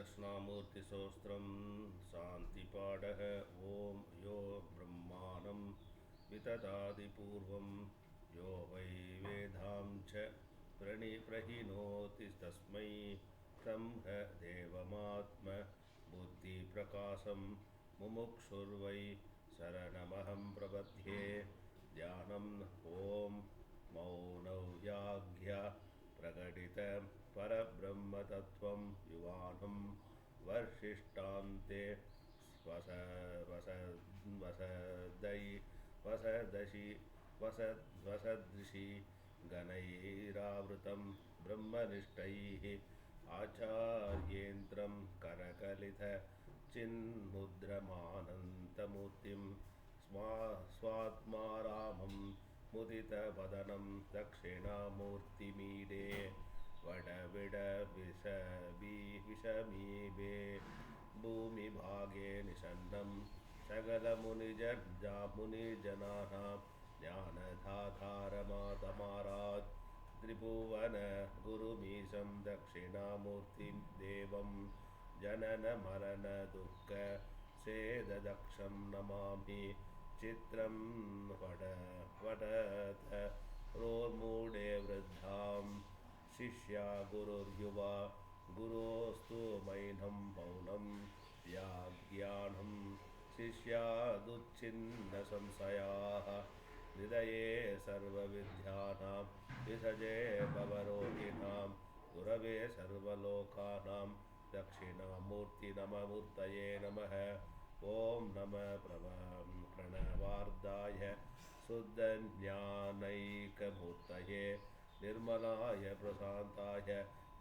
दक्षिणामूर्तिसोस्त्रं शान्तिपाठः। ॐ यो ब्रह्माणं विदधाति पूर्वं यो वै वेदां च प्रणिहिनोति तस्मै ब्रह्म देवमात्म बुद्धिप्रकाशं मुमुक्षुर्वै शरणमहं प्रपद्ये। ध्यानम् ॐ मौनव्याघ्य प्रकटित परब्रह्मतत्त्वं युवानं वर्षिष्ठान्ते वसदृशि गणैरावृतं ब्रह्मनिष्ठैः आचार्येन्द्रं करकलित चिन्मुद्रमानन्तमूर्तिं स्वात्मारामं मुदितवदनं दक्षिणामूर्तिमीडे वडविड विषमीबे भूमिभागे निषन्नं सकलमुनिजनानां ज्ञानधाधारमातमारात् त्रिभुवन गुरुमीशं दक्षिणामूर्तिं देवं जनन मरण दुःख सेददक्षं नमामि। चित्रं वटत रोर्मूढे वृद्धां शिष्या गुरुर्युवा गुरोस्तु मैनं मौनं व्याज्ञानं शिष्यादुच्छिन्नसंशयाः हृदये सर्वविद्यानां विसजे भवरोगिणां गुरवे सर्वलोकानां दक्षिणामूर्तये नमः। ॐ नमः प्रणवार्धाय शुद्धज्ञानैकमूर्तये निर्मलाय प्रशान्ताय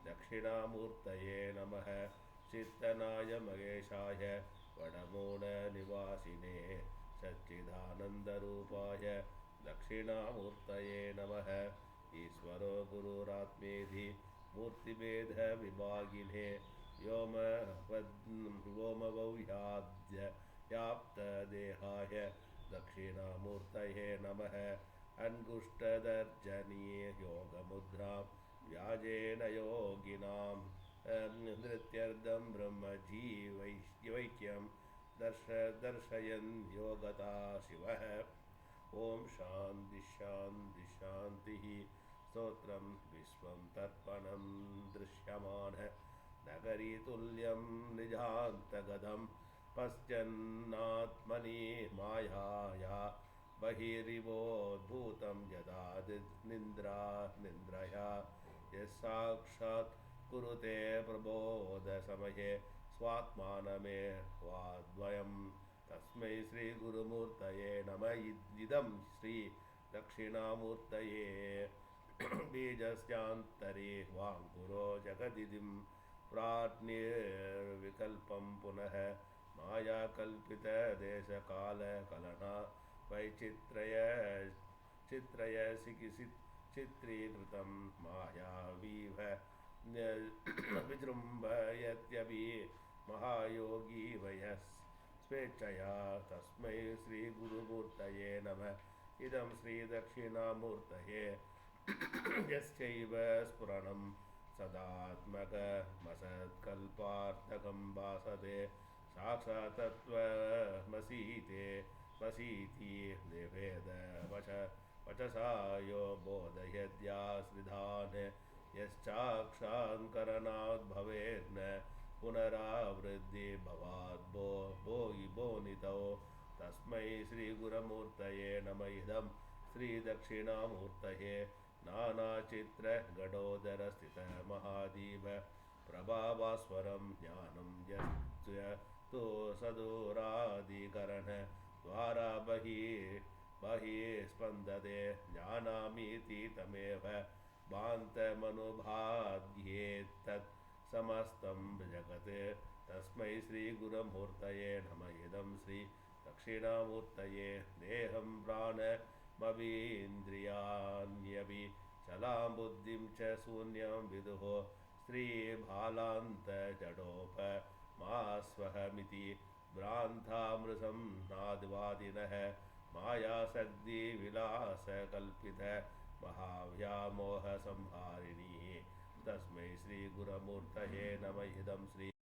दक्षिणामूर्तये नमः। चित्तनाय महेशाय वडमूलनिवासिने सच्चिदानन्दरूपाय दक्षिणामूर्तये नमः। ईश्वरो गुरुरात्मेति मूर्तिभेदविभागिने व्योमवौह्याद्यव्याप्तदेहाय दक्षिणामूर्तये नमः। अङ्गुष्ठतर्जनी योगमुद्रां व्याजेन योगिनां नृत्यर्थं ब्रह्मजीवैक्यं दर्शयन् योगता शिवः। ॐ शान्ति शान्ति शान्तिः। स्तोत्रं विश्वं तर्पणं दृश्यमान नगरीतुल्यं निजान्तगतं पश्यन्नात्मनि मायाया बहिरिवोद्भूतं यदा निन्द्रया यस्साक्षात् कुरुते प्रबोधसमये स्वात्मानमेवाद्वयं तस्मै श्रीगुरुमूर्तये नमः। इदं श्री दक्षिणामूर्तये बीजस्यान्तरे वाङ्गुरो जगदिदं प्राज्ञैर्विकल्पं पुनः मायाकल्पितदेशकालकलना चित्रीकृतं मायावीव विजृम्भयत्यपि महायोगी वयः स्वेच्छया तस्मै श्रीगुरुमूर्तये नमः। इदं श्रीदक्षिणामूर्तये यस्यैव स्फुरणं सदात्मकमसत्कल्पार्थकं भासते साक्षात्तत्त्वमसीति निवेदवचसा यो बोधयत्याश्रितान् यश्चाक्षात्करणात् भवेन्न पुनरावृत्तिर्भवात् भोनितो तस्मै श्रीगुरुमूर्तये नमः। इदं श्रीदक्षिणामूर्तये नानाचित्रगडोदरस्थितमहादीप प्रभाभास्वरं ज्ञानं यस्य तु सदूराधिकरण द्वारा बहिः स्पन्दते जानामीति तमेव भान्तमनुभाद्येतत् समस्तं जगत् तस्मै श्रीगुरुमूर्तये नमः। इदं श्री दक्षिणामूर्तये देहं प्राणमवीन्द्रियाण्यपि चलां बुद्धिं च शून्यं विदुः स्त्रीबालान्तजडोपमास्वहमिति भ्रान्तामृतं नाद्वादिनः मायाशक्तिविलासकल्पित महाव्यामोहसंहारिणी तस्मै श्रीगुरुमूर्तये नमः। इदं श्री